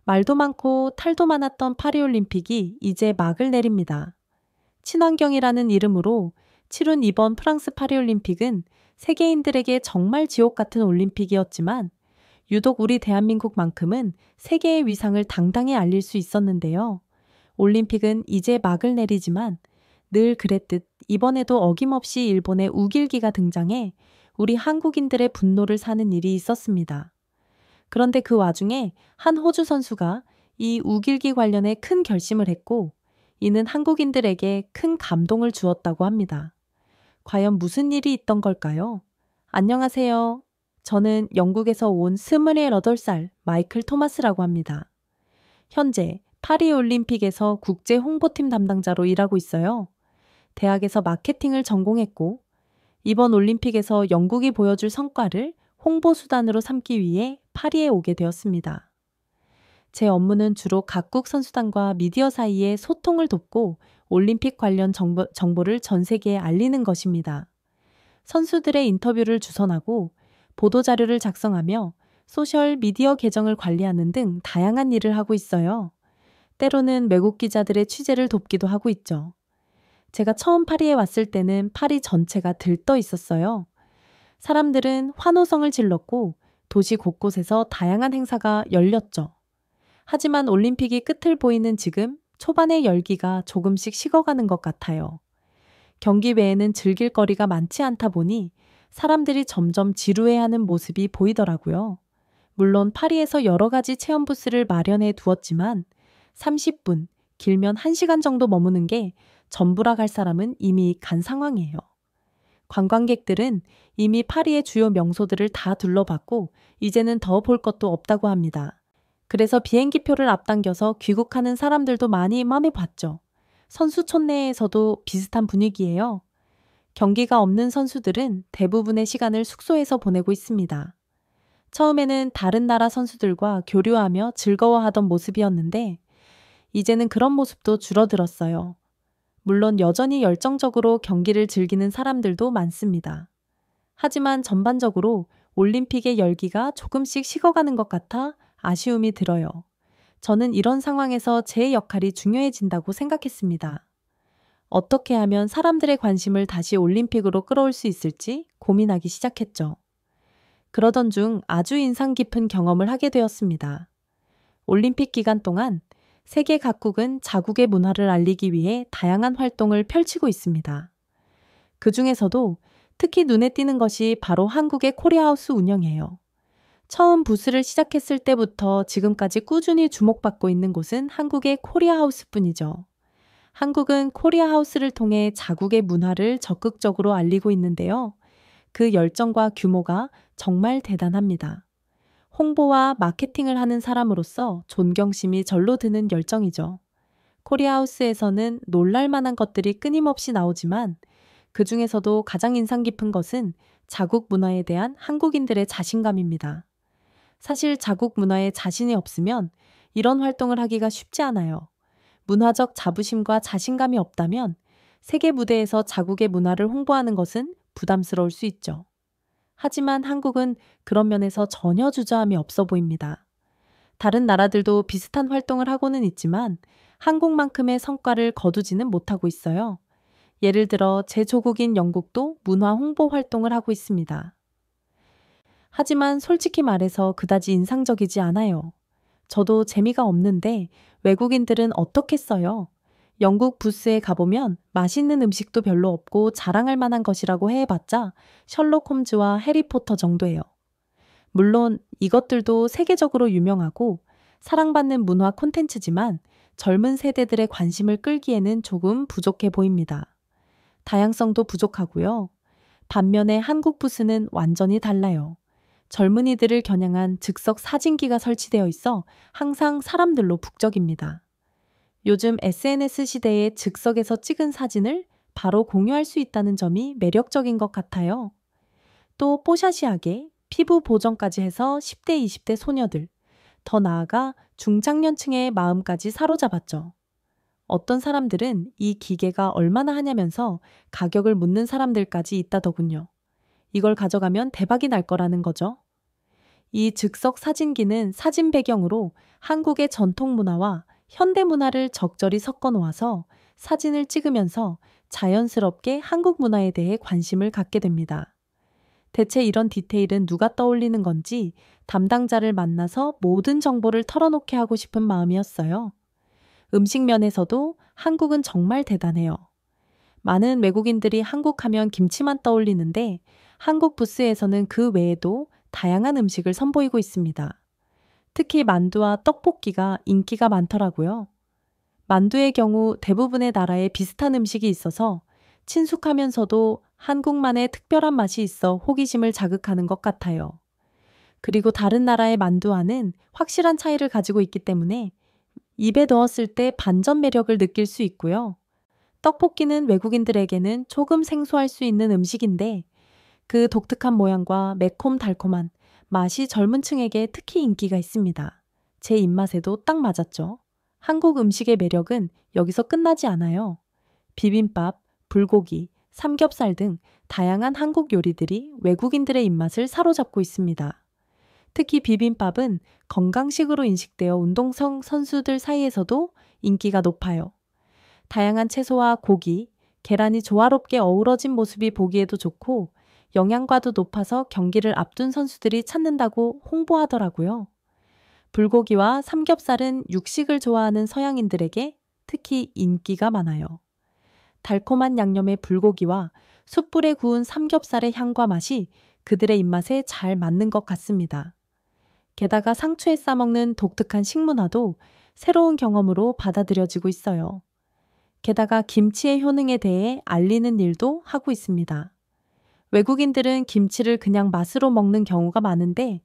말도 많고 탈도 많았던 파리올림픽이 이제 막을 내립니다. 친환경이라는 이름으로 치룬 이번 프랑스 파리올림픽은 세계인들에게 정말 지옥 같은 올림픽이었지만 유독 우리 대한민국만큼은 세계의 위상을 당당히 알릴 수 있었는데요. 올림픽은 이제 막을 내리지만 늘 그랬듯 이번에도 어김없이 일본의 우길기가 등장해 우리 한국인들의 분노를 사는 일이 있었습니다. 그런데 그 와중에 한 호주 선수가 이 우길기 관련해 큰 결심을 했고 이는 한국인들에게 큰 감동을 주었다고 합니다. 과연 무슨 일이 있던 걸까요? 안녕하세요. 저는 영국에서 온 28살 마이클 토마스라고 합니다. 현재 파리올림픽에서 국제 홍보팀 담당자로 일하고 있어요. 대학에서 마케팅을 전공했고 이번 올림픽에서 영국이 보여줄 성과를 홍보 수단으로 삼기 위해 파리에 오게 되었습니다. 제 업무는 주로 각국 선수단과 미디어 사이의 소통을 돕고 올림픽 관련 정보를 전 세계에 알리는 것입니다. 선수들의 인터뷰를 주선하고 보도자료를 작성하며 소셜 미디어 계정을 관리하는 등 다양한 일을 하고 있어요. 때로는 외국 기자들의 취재를 돕기도 하고 있죠. 제가 처음 파리에 왔을 때는 파리 전체가 들떠 있었어요. 사람들은 환호성을 질렀고 도시 곳곳에서 다양한 행사가 열렸죠. 하지만 올림픽이 끝을 보이는 지금 초반의 열기가 조금씩 식어가는 것 같아요. 경기 외에는 즐길 거리가 많지 않다 보니 사람들이 점점 지루해하는 모습이 보이더라고요. 물론 파리에서 여러 가지 체험 부스를 마련해 두었지만 30분, 길면 1시간 정도 머무는 게 전부라 갈 사람은 이미 간 상황이에요. 관광객들은 이미 파리의 주요 명소들을 다 둘러봤고 이제는 더 볼 것도 없다고 합니다. 그래서 비행기표를 앞당겨서 귀국하는 사람들도 많이 맘해봤죠. 선수촌 내에서도 비슷한 분위기예요. 경기가 없는 선수들은 대부분의 시간을 숙소에서 보내고 있습니다. 처음에는 다른 나라 선수들과 교류하며 즐거워하던 모습이었는데 이제는 그런 모습도 줄어들었어요. 물론 여전히 열정적으로 경기를 즐기는 사람들도 많습니다. 하지만 전반적으로 올림픽의 열기가 조금씩 식어가는 것 같아 아쉬움이 들어요. 저는 이런 상황에서 제 역할이 중요해진다고 생각했습니다. 어떻게 하면 사람들의 관심을 다시 올림픽으로 끌어올 수 있을지 고민하기 시작했죠. 그러던 중 아주 인상 깊은 경험을 하게 되었습니다. 올림픽 기간 동안 세계 각국은 자국의 문화를 알리기 위해 다양한 활동을 펼치고 있습니다. 그 중에서도 특히 눈에 띄는 것이 바로 한국의 코리아하우스 운영이에요. 처음 부스를 시작했을 때부터 지금까지 꾸준히 주목받고 있는 곳은 한국의 코리아하우스뿐이죠. 한국은 코리아하우스를 통해 자국의 문화를 적극적으로 알리고 있는데요. 그 열정과 규모가 정말 대단합니다. 홍보와 마케팅을 하는 사람으로서 존경심이 절로 드는 열정이죠. 코리아하우스에서는 놀랄만한 것들이 끊임없이 나오지만 그 중에서도 가장 인상 깊은 것은 자국 문화에 대한 한국인들의 자신감입니다. 사실 자국 문화에 자신이 없으면 이런 활동을 하기가 쉽지 않아요. 문화적 자부심과 자신감이 없다면 세계 무대에서 자국의 문화를 홍보하는 것은 부담스러울 수 있죠. 하지만 한국은 그런 면에서 전혀 주저함이 없어 보입니다. 다른 나라들도 비슷한 활동을 하고는 있지만 한국만큼의 성과를 거두지는 못하고 있어요. 예를 들어 제 조국인 영국도 문화 홍보 활동을 하고 있습니다. 하지만 솔직히 말해서 그다지 인상적이지 않아요. 저도 재미가 없는데 외국인들은 어떻겠어요? 영국 부스에 가보면 맛있는 음식도 별로 없고 자랑할 만한 것이라고 해봤자 셜록 홈즈와 해리포터 정도예요. 물론 이것들도 세계적으로 유명하고 사랑받는 문화 콘텐츠지만 젊은 세대들의 관심을 끌기에는 조금 부족해 보입니다. 다양성도 부족하고요. 반면에 한국 부스는 완전히 달라요. 젊은이들을 겨냥한 즉석 사진기가 설치되어 있어 항상 사람들로 북적입니다. 요즘 SNS 시대에 즉석에서 찍은 사진을 바로 공유할 수 있다는 점이 매력적인 것 같아요. 또 뽀샤시하게 피부 보정까지 해서 10대, 20대 소녀들, 더 나아가 중장년층의 마음까지 사로잡았죠. 어떤 사람들은 이 기계가 얼마나 하냐면서 가격을 묻는 사람들까지 있다더군요. 이걸 가져가면 대박이 날 거라는 거죠. 이 즉석 사진기는 사진 배경으로 한국의 전통 문화와 현대 문화를 적절히 섞어 놓아서 사진을 찍으면서 자연스럽게 한국 문화에 대해 관심을 갖게 됩니다. 대체 이런 디테일은 누가 떠올리는 건지 담당자를 만나서 모든 정보를 털어놓게 하고 싶은 마음이었어요. 음식 면에서도 한국은 정말 대단해요. 많은 외국인들이 한국 하면 김치만 떠올리는데 한국 부스에서는 그 외에도 다양한 음식을 선보이고 있습니다. 특히 만두와 떡볶이가 인기가 많더라고요. 만두의 경우 대부분의 나라에 비슷한 음식이 있어서 친숙하면서도 한국만의 특별한 맛이 있어 호기심을 자극하는 것 같아요. 그리고 다른 나라의 만두와는 확실한 차이를 가지고 있기 때문에 입에 넣었을 때 반전 매력을 느낄 수 있고요. 떡볶이는 외국인들에게는 조금 생소할 수 있는 음식인데 그 독특한 모양과 매콤달콤한 맛이 젊은 층에게 특히 인기가 있습니다. 제 입맛에도 딱 맞았죠. 한국 음식의 매력은 여기서 끝나지 않아요. 비빔밥, 불고기, 삼겹살 등 다양한 한국 요리들이 외국인들의 입맛을 사로잡고 있습니다. 특히 비빔밥은 건강식으로 인식되어 운동성 선수들 사이에서도 인기가 높아요. 다양한 채소와 고기, 계란이 조화롭게 어우러진 모습이 보기에도 좋고 영양가도 높아서 경기를 앞둔 선수들이 찾는다고 홍보하더라고요. 불고기와 삼겹살은 육식을 좋아하는 서양인들에게 특히 인기가 많아요. 달콤한 양념의 불고기와 숯불에 구운 삼겹살의 향과 맛이 그들의 입맛에 잘 맞는 것 같습니다. 게다가 상추에 싸먹는 독특한 식문화도 새로운 경험으로 받아들여지고 있어요. 게다가 김치의 효능에 대해 알리는 일도 하고 있습니다. 외국인들은 김치를 그냥 맛으로 먹는 경우가 많은데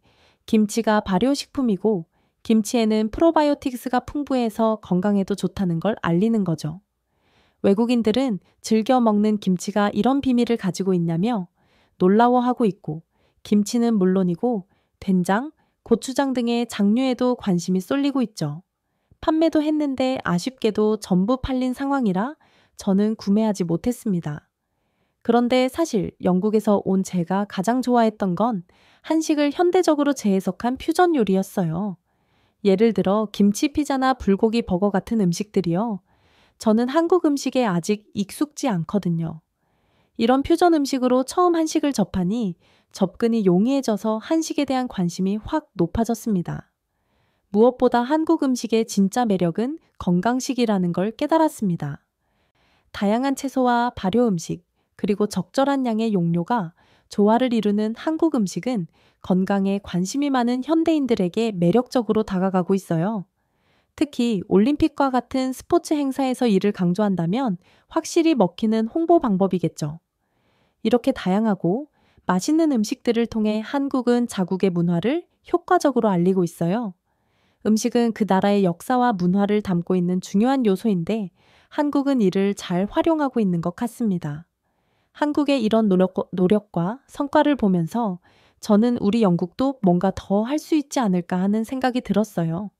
김치가 발효식품이고 김치에는 프로바이오틱스가 풍부해서 건강에도 좋다는 걸 알리는 거죠. 외국인들은 즐겨 먹는 김치가 이런 비밀을 가지고 있냐며 놀라워하고 있고 김치는 물론이고 된장, 고추장 등의 장류에도 관심이 쏠리고 있죠. 판매도 했는데 아쉽게도 전부 팔린 상황이라 저는 구매하지 못했습니다. 그런데 사실 영국에서 온 제가 가장 좋아했던 건 한식을 현대적으로 재해석한 퓨전 요리였어요. 예를 들어 김치 피자나 불고기 버거 같은 음식들이요. 저는 한국 음식에 아직 익숙지 않거든요. 이런 퓨전 음식으로 처음 한식을 접하니 접근이 용이해져서 한식에 대한 관심이 확 높아졌습니다. 무엇보다 한국 음식의 진짜 매력은 건강식이라는 걸 깨달았습니다. 다양한 채소와 발효 음식, 그리고 적절한 양의 용료가 조화를 이루는 한국 음식은 건강에 관심이 많은 현대인들에게 매력적으로 다가가고 있어요. 특히 올림픽과 같은 스포츠 행사에서 이를 강조한다면 확실히 먹히는 홍보 방법이겠죠. 이렇게 다양하고 맛있는 음식들을 통해 한국은 자국의 문화를 효과적으로 알리고 있어요. 음식은 그 나라의 역사와 문화를 담고 있는 중요한 요소인데 한국은 이를 잘 활용하고 있는 것 같습니다. 한국의 이런 노력과 성과를 보면서 저는 우리 영국도 뭔가 더 할 수 있지 않을까 하는 생각이 들었어요.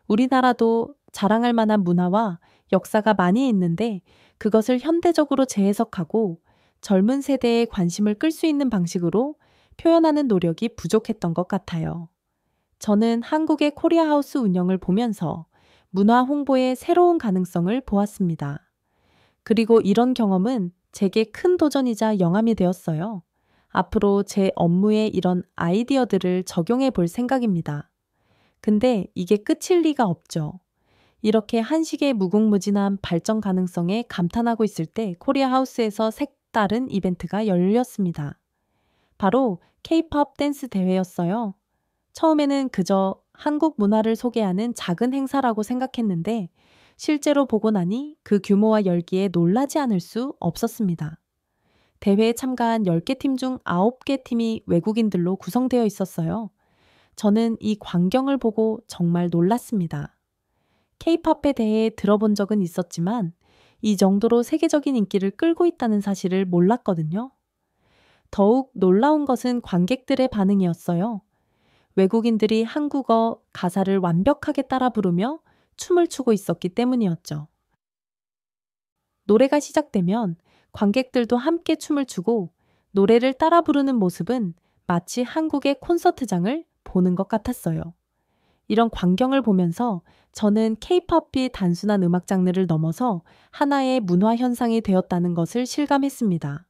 우리나라도 자랑할 만한 문화와 역사가 많이 있는데 그것을 현대적으로 재해석하고 젊은 세대의 관심을 끌 수 있는 방식으로 표현하는 노력이 부족했던 것 같아요. 저는 한국의 코리아 하우스 운영을 보면서 문화 홍보의 새로운 가능성을 보았습니다. 그리고 이런 경험은 제게 큰 도전이자 영감이 되었어요. 앞으로 제 업무에 이런 아이디어들을 적용해 볼 생각입니다. 근데 이게 끝일 리가 없죠. 이렇게 한식의 무궁무진한 발전 가능성에 감탄하고 있을 때 코리아 하우스에서 색다른 이벤트가 열렸습니다. 바로 K-팝 댄스 대회였어요. 처음에는 그저 한국 문화를 소개하는 작은 행사라고 생각했는데 실제로 보고 나니 그 규모와 열기에 놀라지 않을 수 없었습니다. 대회에 참가한 10개 팀 중 9개 팀이 외국인들로 구성되어 있었어요. 저는 이 광경을 보고 정말 놀랐습니다. K-팝에 대해 들어본 적은 있었지만 이 정도로 세계적인 인기를 끌고 있다는 사실을 몰랐거든요. 더욱 놀라운 것은 관객들의 반응이었어요. 외국인들이 한국어 가사를 완벽하게 따라 부르며 춤을 추고 있었기 때문이었죠. 노래가 시작되면 관객들도 함께 춤을 추고 노래를 따라 부르는 모습은 마치 한국의 콘서트장을 보는 것 같았어요. 이런 광경을 보면서 저는 K-팝이 단순한 음악 장르를 넘어서 하나의 문화 현상이 되었다는 것을 실감했습니다.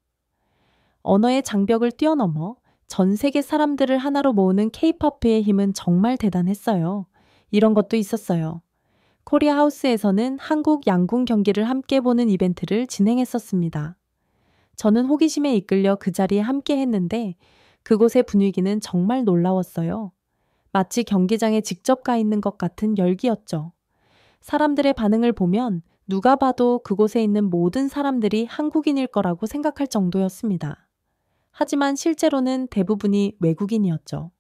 언어의 장벽을 뛰어넘어 전 세계 사람들을 하나로 모으는 K-팝의 힘은 정말 대단했어요. 이런 것도 있었어요. 코리아 하우스에서는 한국 양궁 경기를 함께 보는 이벤트를 진행했었습니다. 저는 호기심에 이끌려 그 자리에 함께 했는데 그곳의 분위기는 정말 놀라웠어요. 마치 경기장에 직접 가 있는 것 같은 열기였죠. 사람들의 반응을 보면 누가 봐도 그곳에 있는 모든 사람들이 한국인일 거라고 생각할 정도였습니다. 하지만 실제로는 대부분이 외국인이었죠.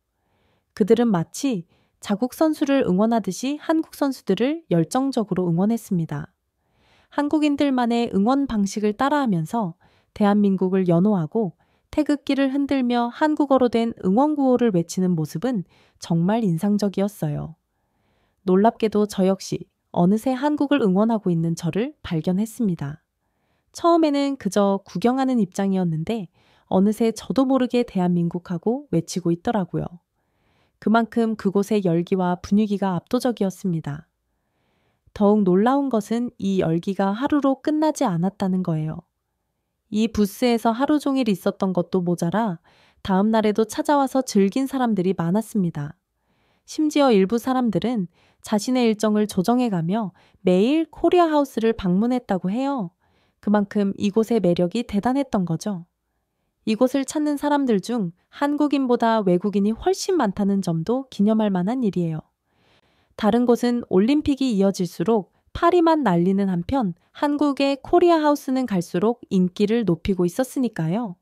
그들은 마치 자국 선수를 응원하듯이 한국 선수들을 열정적으로 응원했습니다. 한국인들만의 응원 방식을 따라하면서 대한민국을 연호하고 태극기를 흔들며 한국어로 된 응원 구호를 외치는 모습은 정말 인상적이었어요. 놀랍게도 저 역시 어느새 한국을 응원하고 있는 저를 발견했습니다. 처음에는 그저 구경하는 입장이었는데 어느새 저도 모르게 대한민국하고 외치고 있더라고요. 그만큼 그곳의 열기와 분위기가 압도적이었습니다. 더욱 놀라운 것은 이 열기가 하루로 끝나지 않았다는 거예요. 이 부스에서 하루 종일 있었던 것도 모자라 다음 날에도 찾아와서 즐긴 사람들이 많았습니다. 심지어 일부 사람들은 자신의 일정을 조정해가며 매일 코리아 하우스를 방문했다고 해요. 그만큼 이곳의 매력이 대단했던 거죠. 이곳을 찾는 사람들 중 한국인보다 외국인이 훨씬 많다는 점도 기념할 만한 일이에요. 다른 곳은 올림픽이 이어질수록 파리만 날리는 한편 한국의 코리아 하우스는 갈수록 인기를 높이고 있었으니까요.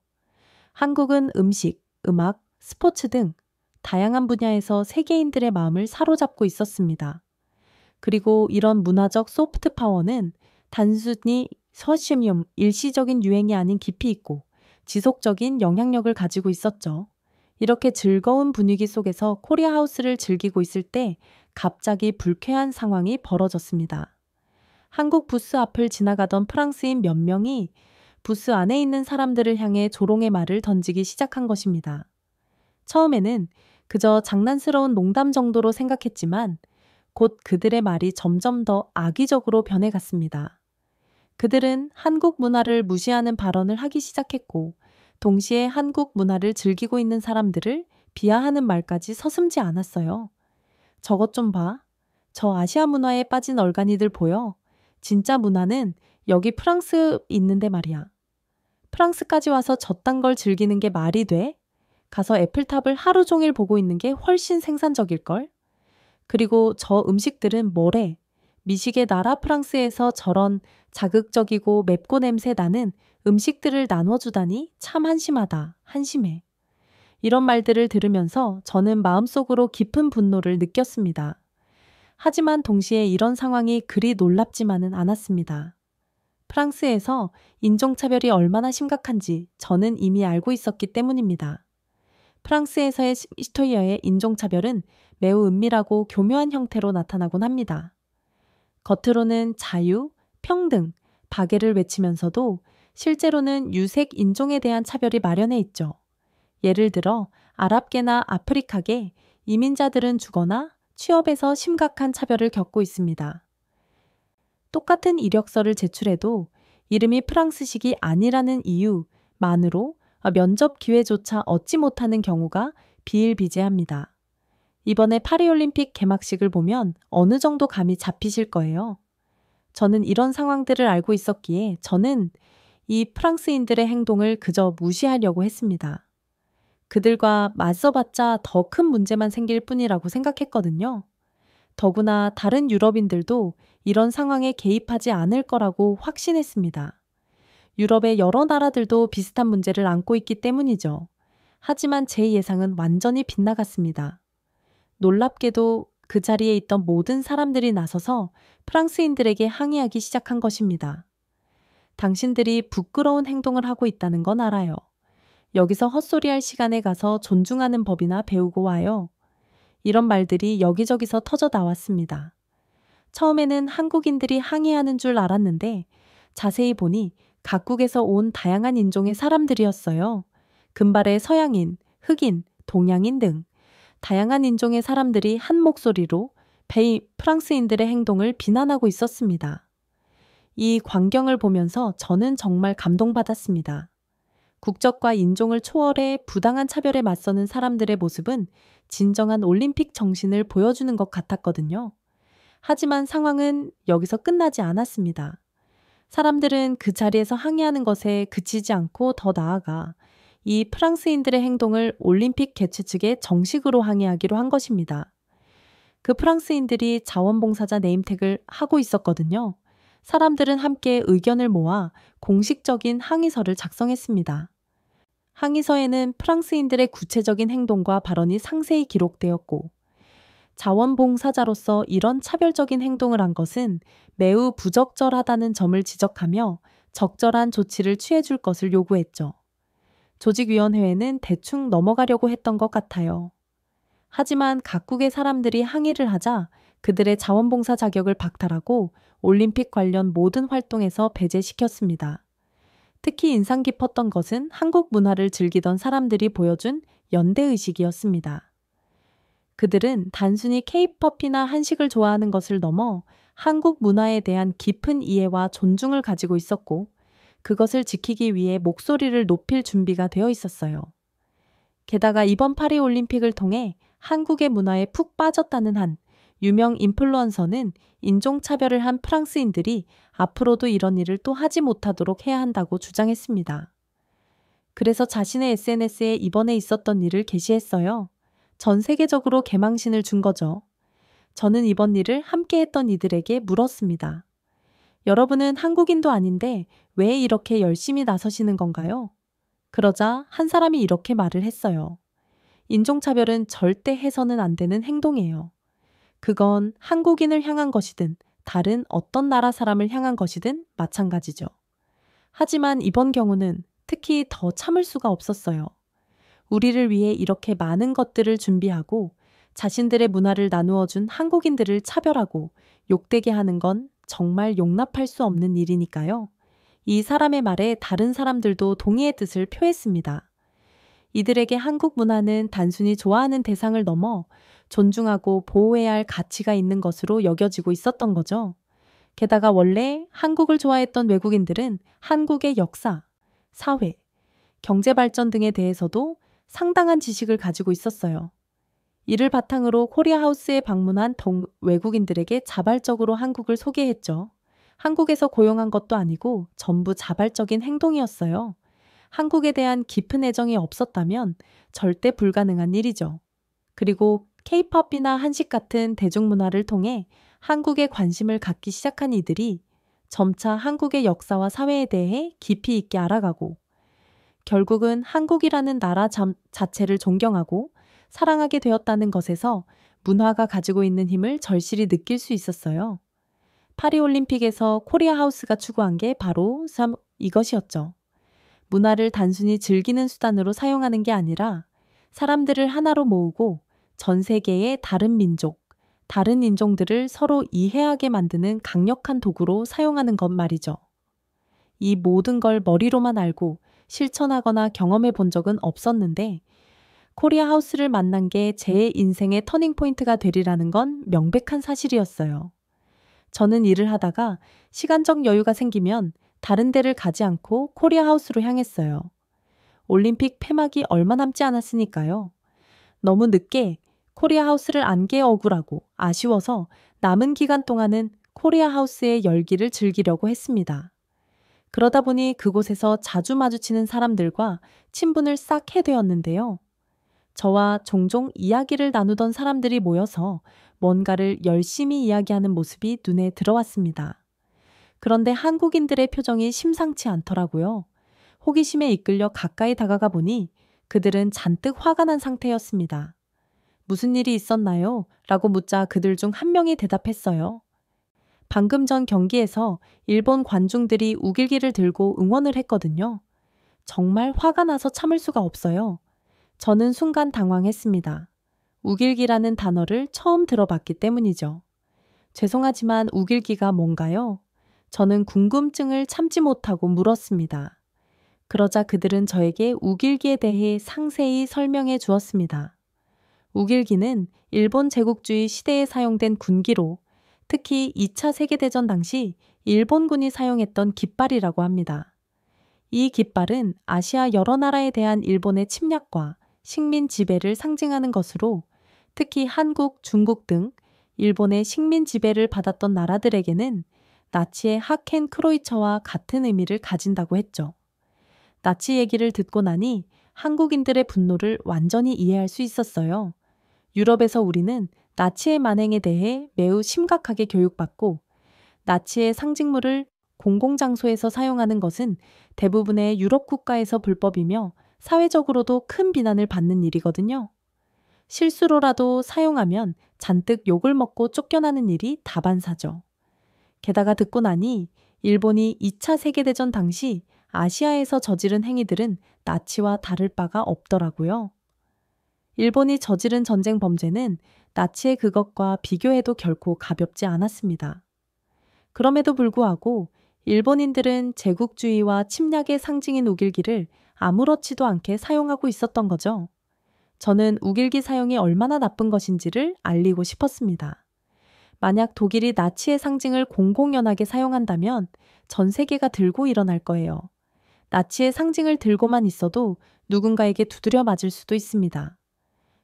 한국은 음식, 음악, 스포츠 등 다양한 분야에서 세계인들의 마음을 사로잡고 있었습니다. 그리고 이런 문화적 소프트 파워는 단순히 서시미움 일시적인 유행이 아닌 깊이 있고 지속적인 영향력을 가지고 있었죠. 이렇게 즐거운 분위기 속에서 코리아 하우스를 즐기고 있을 때 갑자기 불쾌한 상황이 벌어졌습니다. 한국 부스 앞을 지나가던 프랑스인 몇 명이 부스 안에 있는 사람들을 향해 조롱의 말을 던지기 시작한 것입니다. 처음에는 그저 장난스러운 농담 정도로 생각했지만 곧 그들의 말이 점점 더 악의적으로 변해갔습니다. 그들은 한국 문화를 무시하는 발언을 하기 시작했고 동시에 한국 문화를 즐기고 있는 사람들을 비하하는 말까지 서슴지 않았어요. 저것 좀 봐. 저 아시아 문화에 빠진 얼간이들 보여. 진짜 문화는 여기 프랑스 있는데 말이야. 프랑스까지 와서 저딴 걸 즐기는 게 말이 돼? 가서 애플탑을 하루 종일 보고 있는 게 훨씬 생산적일걸? 그리고 저 음식들은 뭐래? 미식의 나라 프랑스에서 저런 자극적이고 맵고 냄새 나는 음식들을 나눠주다니 참 한심하다. 한심해. 이런 말들을 들으면서 저는 마음속으로 깊은 분노를 느꼈습니다. 하지만 동시에 이런 상황이 그리 놀랍지만은 않았습니다. 프랑스에서 인종차별이 얼마나 심각한지 저는 이미 알고 있었기 때문입니다. 프랑스에서의 히스토리어의 인종차별은 매우 은밀하고 교묘한 형태로 나타나곤 합니다. 겉으로는 자유, 평등, 박애를 외치면서도 실제로는 유색 인종에 대한 차별이 마련해 있죠. 예를 들어 아랍계나 아프리카계 이민자들은 주거나 취업에서 심각한 차별을 겪고 있습니다. 똑같은 이력서를 제출해도 이름이 프랑스식이 아니라는 이유만으로 면접 기회조차 얻지 못하는 경우가 비일비재합니다. 이번에 파리올림픽 개막식을 보면 어느 정도 감이 잡히실 거예요. 저는 이런 상황들을 알고 있었기에 저는 이 프랑스인들의 행동을 그저 무시하려고 했습니다. 그들과 맞서봤자 더 큰 문제만 생길 뿐이라고 생각했거든요. 더구나 다른 유럽인들도 이런 상황에 개입하지 않을 거라고 확신했습니다. 유럽의 여러 나라들도 비슷한 문제를 안고 있기 때문이죠. 하지만 제 예상은 완전히 빗나갔습니다. 놀랍게도 그 자리에 있던 모든 사람들이 나서서 프랑스인들에게 항의하기 시작한 것입니다. 당신들이 부끄러운 행동을 하고 있다는 건 알아요. 여기서 헛소리할 시간에 가서 존중하는 법이나 배우고 와요. 이런 말들이 여기저기서 터져 나왔습니다. 처음에는 한국인들이 항의하는 줄 알았는데 자세히 보니 각국에서 온 다양한 인종의 사람들이었어요. 금발의 서양인, 흑인, 동양인 등 다양한 인종의 사람들이 한 목소리로 프랑스인들의 행동을 비난하고 있었습니다. 이 광경을 보면서 저는 정말 감동받았습니다. 국적과 인종을 초월해 부당한 차별에 맞서는 사람들의 모습은 진정한 올림픽 정신을 보여주는 것 같았거든요. 하지만 상황은 여기서 끝나지 않았습니다. 사람들은 그 자리에서 항의하는 것에 그치지 않고 더 나아가 이 프랑스인들의 행동을 올림픽 개최 측에 정식으로 항의하기로 한 것입니다. 그 프랑스인들이 자원봉사자 네임택을 하고 있었거든요. 사람들은 함께 의견을 모아 공식적인 항의서를 작성했습니다. 항의서에는 프랑스인들의 구체적인 행동과 발언이 상세히 기록되었고, 자원봉사자로서 이런 차별적인 행동을 한 것은 매우 부적절하다는 점을 지적하며 적절한 조치를 취해줄 것을 요구했죠. 조직위원회에는 대충 넘어가려고 했던 것 같아요. 하지만 각국의 사람들이 항의를 하자 그들의 자원봉사 자격을 박탈하고 올림픽 관련 모든 활동에서 배제시켰습니다. 특히 인상 깊었던 것은 한국 문화를 즐기던 사람들이 보여준 연대의식이었습니다. 그들은 단순히 케이팝이나 한식을 좋아하는 것을 넘어 한국 문화에 대한 깊은 이해와 존중을 가지고 있었고, 그것을 지키기 위해 목소리를 높일 준비가 되어 있었어요. 게다가 이번 파리올림픽을 통해 한국의 문화에 푹 빠졌다는 한 유명 인플루언서는 인종차별을 한 프랑스인들이 앞으로도 이런 일을 또 하지 못하도록 해야 한다고 주장했습니다. 그래서 자신의 SNS에 이번에 있었던 일을 게시했어요. 전 세계적으로 개망신을 준 거죠. 저는 이번 일을 함께 했던 이들에게 물었습니다. 여러분은 한국인도 아닌데 왜 이렇게 열심히 나서시는 건가요? 그러자 한 사람이 이렇게 말을 했어요. 인종차별은 절대 해서는 안 되는 행동이에요. 그건 한국인을 향한 것이든 다른 어떤 나라 사람을 향한 것이든 마찬가지죠. 하지만 이번 경우는 특히 더 참을 수가 없었어요. 우리를 위해 이렇게 많은 것들을 준비하고 자신들의 문화를 나누어 준 한국인들을 차별하고 욕되게 하는 건 정말 용납할 수 없는 일이니까요. 이 사람의 말에 다른 사람들도 동의의 뜻을 표했습니다. 이들에게 한국 문화는 단순히 좋아하는 대상을 넘어 존중하고 보호해야 할 가치가 있는 것으로 여겨지고 있었던 거죠. 게다가 원래 한국을 좋아했던 외국인들은 한국의 역사, 사회, 경제 발전 등에 대해서도 상당한 지식을 가지고 있었어요. 이를 바탕으로 코리아 하우스에 방문한 외국인들에게 자발적으로 한국을 소개했죠. 한국에서 고용한 것도 아니고 전부 자발적인 행동이었어요. 한국에 대한 깊은 애정이 없었다면 절대 불가능한 일이죠. 그리고 K-팝이나 한식 같은 대중문화를 통해 한국에 관심을 갖기 시작한 이들이 점차 한국의 역사와 사회에 대해 깊이 있게 알아가고 결국은 한국이라는 나라 자체를 존경하고 사랑하게 되었다는 것에서 문화가 가지고 있는 힘을 절실히 느낄 수 있었어요. 파리올림픽에서 코리아 하우스가 추구한 게 바로 이것이었죠. 문화를 단순히 즐기는 수단으로 사용하는 게 아니라 사람들을 하나로 모으고 전 세계의 다른 민족, 다른 인종들을 서로 이해하게 만드는 강력한 도구로 사용하는 것 말이죠. 이 모든 걸 머리로만 알고 실천하거나 경험해 본 적은 없었는데 코리아 하우스를 만난 게 제 인생의 터닝포인트가 되리라는 건 명백한 사실이었어요. 저는 일을 하다가 시간적 여유가 생기면 다른 데를 가지 않고 코리아 하우스로 향했어요. 올림픽 폐막이 얼마 남지 않았으니까요. 너무 늦게 코리아 하우스를 안 게 억울하고 아쉬워서 남은 기간 동안은 코리아 하우스의 열기를 즐기려고 했습니다. 그러다 보니 그곳에서 자주 마주치는 사람들과 친분을 쌓게 되었는데요. 저와 종종 이야기를 나누던 사람들이 모여서 뭔가를 열심히 이야기하는 모습이 눈에 들어왔습니다. 그런데 한국인들의 표정이 심상치 않더라고요. 호기심에 이끌려 가까이 다가가 보니 그들은 잔뜩 화가 난 상태였습니다. 무슨 일이 있었나요? 라고 묻자 그들 중 한 명이 대답했어요. 방금 전 경기에서 일본 관중들이 우길기를 들고 응원을 했거든요. 정말 화가 나서 참을 수가 없어요. 저는 순간 당황했습니다. 우길기라는 단어를 처음 들어봤기 때문이죠. 죄송하지만 우길기가 뭔가요? 저는 궁금증을 참지 못하고 물었습니다. 그러자 그들은 저에게 우길기에 대해 상세히 설명해 주었습니다. 우길기는 일본 제국주의 시대에 사용된 군기로 특히 2차 세계대전 당시 일본군이 사용했던 깃발이라고 합니다. 이 깃발은 아시아 여러 나라에 대한 일본의 침략과 식민 지배를 상징하는 것으로 특히 한국, 중국 등 일본의 식민 지배를 받았던 나라들에게는 나치의 하켄 크로이처와 같은 의미를 가진다고 했죠. 나치 얘기를 듣고 나니 한국인들의 분노를 완전히 이해할 수 있었어요. 유럽에서 우리는 나치의 만행에 대해 매우 심각하게 교육받고 나치의 상징물을 공공장소에서 사용하는 것은 대부분의 유럽 국가에서 불법이며 사회적으로도 큰 비난을 받는 일이거든요. 실수로라도 사용하면 잔뜩 욕을 먹고 쫓겨나는 일이 다반사죠. 게다가 듣고 나니 일본이 2차 세계대전 당시 아시아에서 저지른 행위들은 나치와 다를 바가 없더라고요. 일본이 저지른 전쟁 범죄는 나치의 그것과 비교해도 결코 가볍지 않았습니다. 그럼에도 불구하고 일본인들은 제국주의와 침략의 상징인 우길기를 아무렇지도 않게 사용하고 있었던 거죠. 저는 우길기 사용이 얼마나 나쁜 것인지를 알리고 싶었습니다. 만약 독일이 나치의 상징을 공공연하게 사용한다면 전 세계가 들고 일어날 거예요. 나치의 상징을 들고만 있어도 누군가에게 두드려 맞을 수도 있습니다.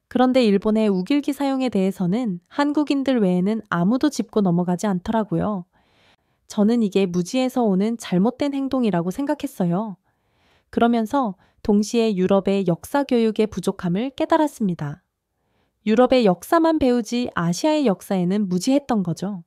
그런데 일본의 우길기 사용에 대해서는 한국인들 외에는 아무도 짚고 넘어가지 않더라고요. 저는 이게 무지에서 오는 잘못된 행동이라고 생각했어요. 그러면서 동시에 유럽의 역사 교육의 부족함을 깨달았습니다. 유럽의 역사만 배우지 아시아의 역사에는 무지했던 거죠.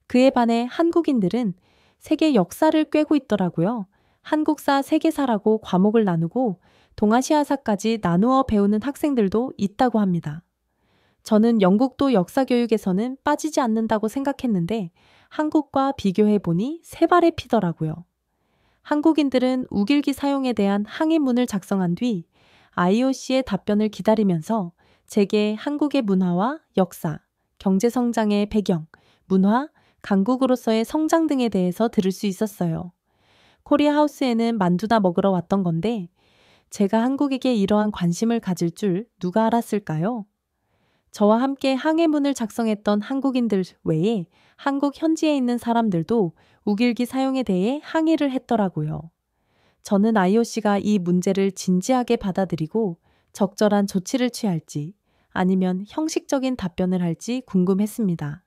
그에 반해 한국인들은 세계 역사를 꿰고 있더라고요. 한국사, 세계사라고 과목을 나누고 동아시아사까지 나누어 배우는 학생들도 있다고 합니다. 저는 영국도 역사 교육에서는 빠지지 않는다고 생각했는데 한국과 비교해보니 세 발에 피더라고요. 한국인들은 우길기 사용에 대한 항의문을 작성한 뒤 IOC의 답변을 기다리면서 제게 한국의 문화와 역사, 경제성장의 배경, 문화, 강국으로서의 성장 등에 대해서 들을 수 있었어요. 코리아 하우스에는 만두나 먹으러 왔던 건데 제가 한국에게 이러한 관심을 가질 줄 누가 알았을까요? 저와 함께 항해문을 작성했던 한국인들 외에 한국 현지에 있는 사람들도 우길기 사용에 대해 항의를 했더라고요. 저는 IOC가 이 문제를 진지하게 받아들이고 적절한 조치를 취할지 아니면 형식적인 답변을 할지 궁금했습니다.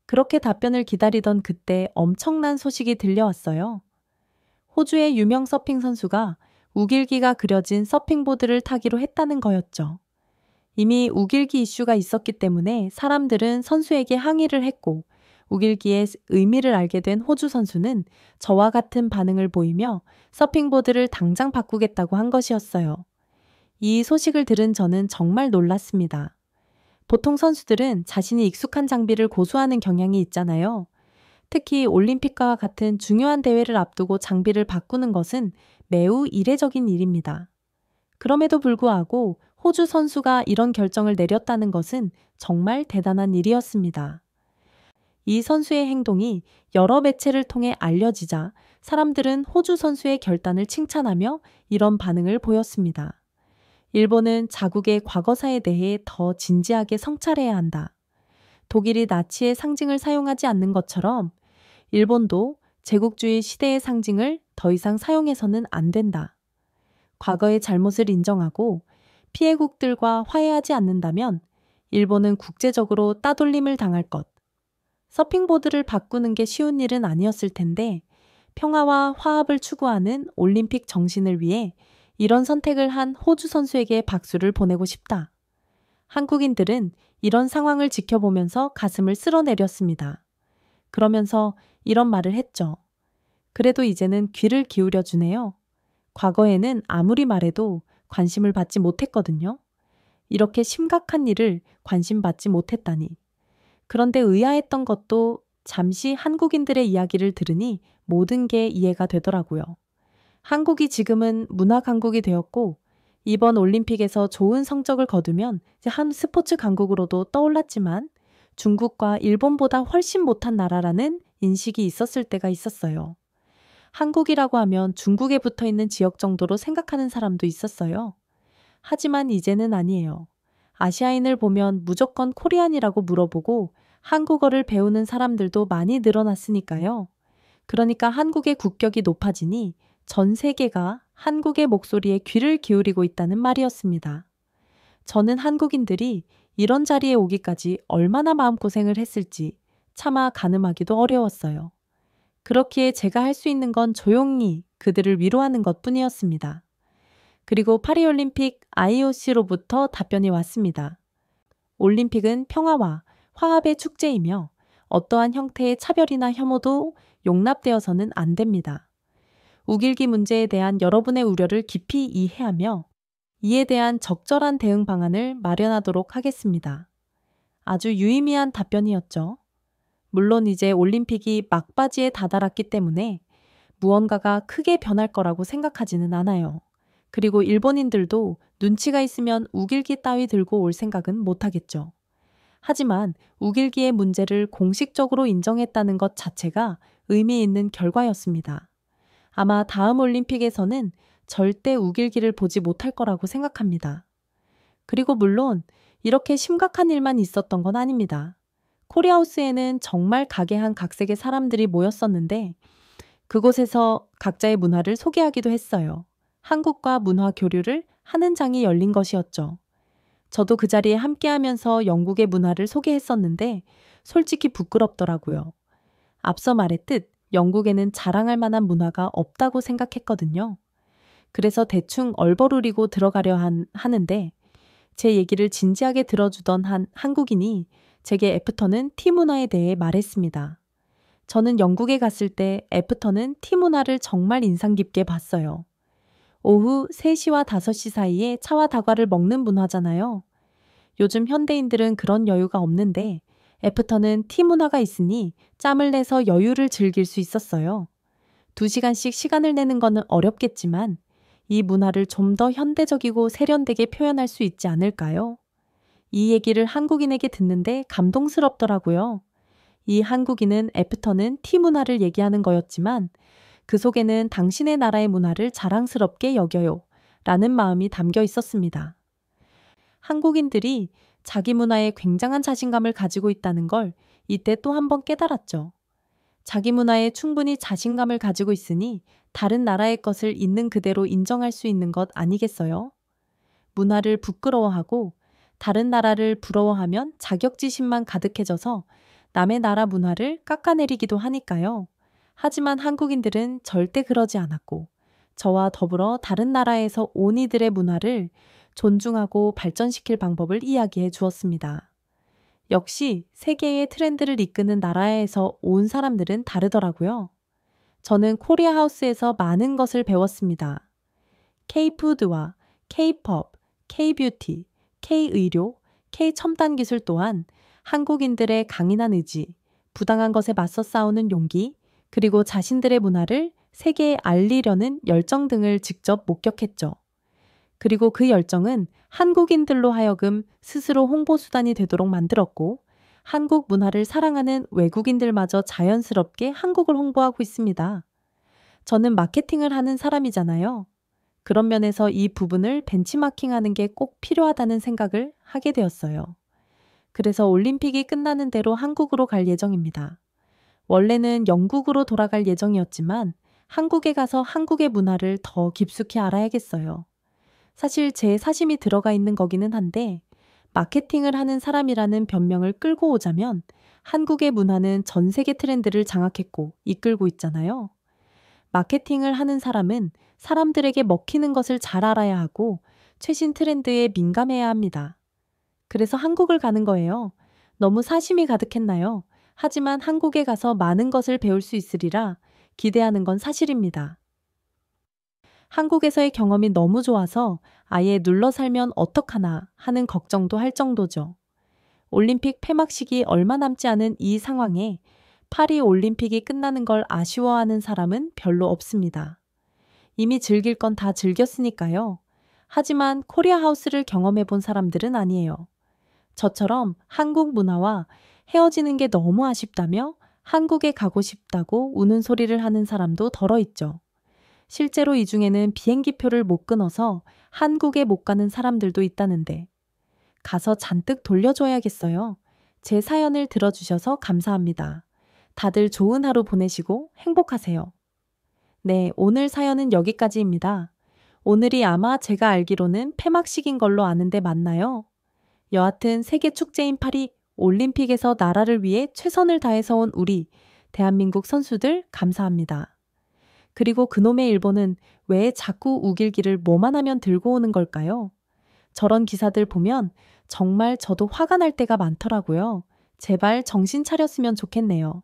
그렇게 답변을 기다리던 그때 엄청난 소식이 들려왔어요. 호주의 유명 서핑 선수가 우길기가 그려진 서핑보드를 타기로 했다는 거였죠. 이미 우길기 이슈가 있었기 때문에 사람들은 선수에게 항의를 했고 우길기의 의미를 알게 된 호주 선수는 저와 같은 반응을 보이며 서핑보드를 당장 바꾸겠다고 한 것이었어요. 이 소식을 들은 저는 정말 놀랐습니다. 보통 선수들은 자신이 익숙한 장비를 고수하는 경향이 있잖아요. 특히 올림픽과 같은 중요한 대회를 앞두고 장비를 바꾸는 것은 매우 이례적인 일입니다. 그럼에도 불구하고 호주 선수가 이런 결정을 내렸다는 것은 정말 대단한 일이었습니다. 이 선수의 행동이 여러 매체를 통해 알려지자 사람들은 호주 선수의 결단을 칭찬하며 이런 반응을 보였습니다. 일본은 자국의 과거사에 대해 더 진지하게 성찰해야 한다. 독일이 나치의 상징을 사용하지 않는 것처럼 일본도 제국주의 시대의 상징을 더 이상 사용해서는 안 된다. 과거의 잘못을 인정하고 피해국들과 화해하지 않는다면 일본은 국제적으로 따돌림을 당할 것. 서핑보드를 바꾸는 게 쉬운 일은 아니었을 텐데 평화와 화합을 추구하는 올림픽 정신을 위해 이런 선택을 한 호주 선수에게 박수를 보내고 싶다. 한국인들은 이런 상황을 지켜보면서 가슴을 쓸어내렸습니다. 그러면서 이런 말을 했죠. 그래도 이제는 귀를 기울여 주네요. 과거에는 아무리 말해도 관심을 받지 못했거든요. 이렇게 심각한 일을 관심받지 못했다니. 그런데 의아했던 것도 잠시 한국인들의 이야기를 들으니 모든 게 이해가 되더라고요. 한국이 지금은 문화 강국이 되었고 이번 올림픽에서 좋은 성적을 거두면 한 스포츠 강국으로도 떠올랐지만 중국과 일본보다 훨씬 못한 나라라는 인식이 있었을 때가 있었어요. 한국이라고 하면 중국에 붙어 있는 지역 정도로 생각하는 사람도 있었어요. 하지만 이제는 아니에요. 아시아인을 보면 무조건 코리안이라고 물어보고 한국어를 배우는 사람들도 많이 늘어났으니까요. 그러니까 한국의 국격이 높아지니 전 세계가 한국의 목소리에 귀를 기울이고 있다는 말이었습니다. 저는 한국인들이 이런 자리에 오기까지 얼마나 마음고생을 했을지 차마 가늠하기도 어려웠어요. 그렇기에 제가 할 수 있는 건 조용히 그들을 위로하는 것뿐이었습니다. 그리고 파리올림픽 IOC로부터 답변이 왔습니다. 올림픽은 평화와 화합의 축제이며 어떠한 형태의 차별이나 혐오도 용납되어서는 안 됩니다. 우길기 문제에 대한 여러분의 우려를 깊이 이해하며 이에 대한 적절한 대응 방안을 마련하도록 하겠습니다. 아주 유의미한 답변이었죠. 물론 이제 올림픽이 막바지에 다다랐기 때문에 무언가가 크게 변할 거라고 생각하지는 않아요. 그리고 일본인들도 눈치가 있으면 우길기 따위 들고 올 생각은 못하겠죠. 하지만 우길기의 문제를 공식적으로 인정했다는 것 자체가 의미 있는 결과였습니다. 아마 다음 올림픽에서는 절대 우길기를 보지 못할 거라고 생각합니다. 그리고 물론 이렇게 심각한 일만 있었던 건 아닙니다. 코리아하우스에는 정말 각양한 각색의 사람들이 모였었는데 그곳에서 각자의 문화를 소개하기도 했어요. 한국과 문화 교류를 하는 장이 열린 것이었죠. 저도 그 자리에 함께하면서 영국의 문화를 소개했었는데 솔직히 부끄럽더라고요. 앞서 말했듯 영국에는 자랑할 만한 문화가 없다고 생각했거든요. 그래서 대충 얼버무리고 들어가려 하는데 제 얘기를 진지하게 들어주던 한 한국인이 제게 애프터는 티 문화에 대해 말했습니다. 저는 영국에 갔을 때 애프터는 티 문화를 정말 인상 깊게 봤어요. 오후 3시와 5시 사이에 차와 다과를 먹는 문화잖아요. 요즘 현대인들은 그런 여유가 없는데 애프터는 티 문화가 있으니 짬을 내서 여유를 즐길 수 있었어요. 2시간씩 시간을 내는 거는 어렵겠지만 이 문화를 좀 더 현대적이고 세련되게 표현할 수 있지 않을까요? 이 얘기를 한국인에게 듣는데 감동스럽더라고요. 이 한국인은 애프터는 티 문화를 얘기하는 거였지만 그 속에는 당신의 나라의 문화를 자랑스럽게 여겨요 라는 마음이 담겨 있었습니다. 한국인들이 자기 문화에 굉장한 자신감을 가지고 있다는 걸 이때 또 한 번 깨달았죠. 자기 문화에 충분히 자신감을 가지고 있으니 다른 나라의 것을 있는 그대로 인정할 수 있는 것 아니겠어요? 문화를 부끄러워하고 다른 나라를 부러워하면 자격지심만 가득해져서 남의 나라 문화를 깎아내리기도 하니까요. 하지만 한국인들은 절대 그러지 않았고 저와 더불어 다른 나라에서 온 이들의 문화를 존중하고 발전시킬 방법을 이야기해 주었습니다. 역시 세계의 트렌드를 이끄는 나라에서 온 사람들은 다르더라고요. 저는 코리아 하우스에서 많은 것을 배웠습니다. K-푸드와 K-팝, K-뷰티, K-의료, K-첨단 기술 또한 한국인들의 강인한 의지, 부당한 것에 맞서 싸우는 용기, 그리고 자신들의 문화를 세계에 알리려는 열정 등을 직접 목격했죠. 그리고 그 열정은 한국인들로 하여금 스스로 홍보수단이 되도록 만들었고 한국 문화를 사랑하는 외국인들마저 자연스럽게 한국을 홍보하고 있습니다. 저는 마케팅을 하는 사람이잖아요. 그런 면에서 이 부분을 벤치마킹하는 게 꼭 필요하다는 생각을 하게 되었어요. 그래서 올림픽이 끝나는 대로 한국으로 갈 예정입니다. 원래는 영국으로 돌아갈 예정이었지만 한국에 가서 한국의 문화를 더 깊숙이 알아야겠어요. 사실 제 사심이 들어가 있는 거기는 한데 마케팅을 하는 사람이라는 변명을 끌고 오자면 한국의 문화는 전 세계 트렌드를 장악했고 이끌고 있잖아요. 마케팅을 하는 사람은 사람들에게 먹히는 것을 잘 알아야 하고 최신 트렌드에 민감해야 합니다. 그래서 한국을 가는 거예요. 너무 사심이 가득했나요? 하지만 한국에 가서 많은 것을 배울 수 있으리라 기대하는 건 사실입니다. 한국에서의 경험이 너무 좋아서 아예 눌러 살면 어떡하나 하는 걱정도 할 정도죠. 올림픽 폐막식이 얼마 남지 않은 이 상황에 파리 올림픽이 끝나는 걸 아쉬워하는 사람은 별로 없습니다. 이미 즐길 건 다 즐겼으니까요. 하지만 코리아 하우스를 경험해 본 사람들은 아니에요. 저처럼 한국 문화와 헤어지는 게 너무 아쉽다며 한국에 가고 싶다고 우는 소리를 하는 사람도 덜어 있죠. 실제로 이 중에는 비행기표를 못 끊어서 한국에 못 가는 사람들도 있다는데 가서 잔뜩 돌려줘야겠어요. 제 사연을 들어주셔서 감사합니다. 다들 좋은 하루 보내시고 행복하세요. 네, 오늘 사연은 여기까지입니다. 오늘이 아마 제가 알기로는 폐막식인 걸로 아는데 맞나요? 여하튼 세계 축제인 파리 올림픽에서 나라를 위해 최선을 다해서 온 우리 대한민국 선수들 감사합니다. 그리고 그놈의 일본은 왜 자꾸 우길기를 뭐만 하면 들고 오는 걸까요? 저런 기사들 보면 정말 저도 화가 날 때가 많더라고요. 제발 정신 차렸으면 좋겠네요.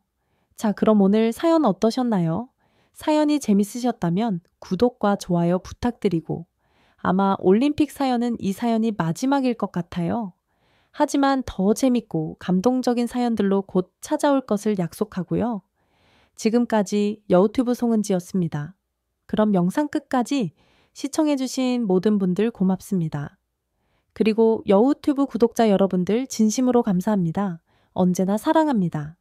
자, 그럼 오늘 사연 어떠셨나요? 사연이 재밌으셨다면 구독과 좋아요 부탁드리고 아마 올림픽 사연은 이 사연이 마지막일 것 같아요. 하지만 더 재밌고 감동적인 사연들로 곧 찾아올 것을 약속하고요. 지금까지 여우튜브 송은지였습니다. 그럼 영상 끝까지 시청해주신 모든 분들 고맙습니다. 그리고 여우튜브 구독자 여러분들 진심으로 감사합니다. 언제나 사랑합니다.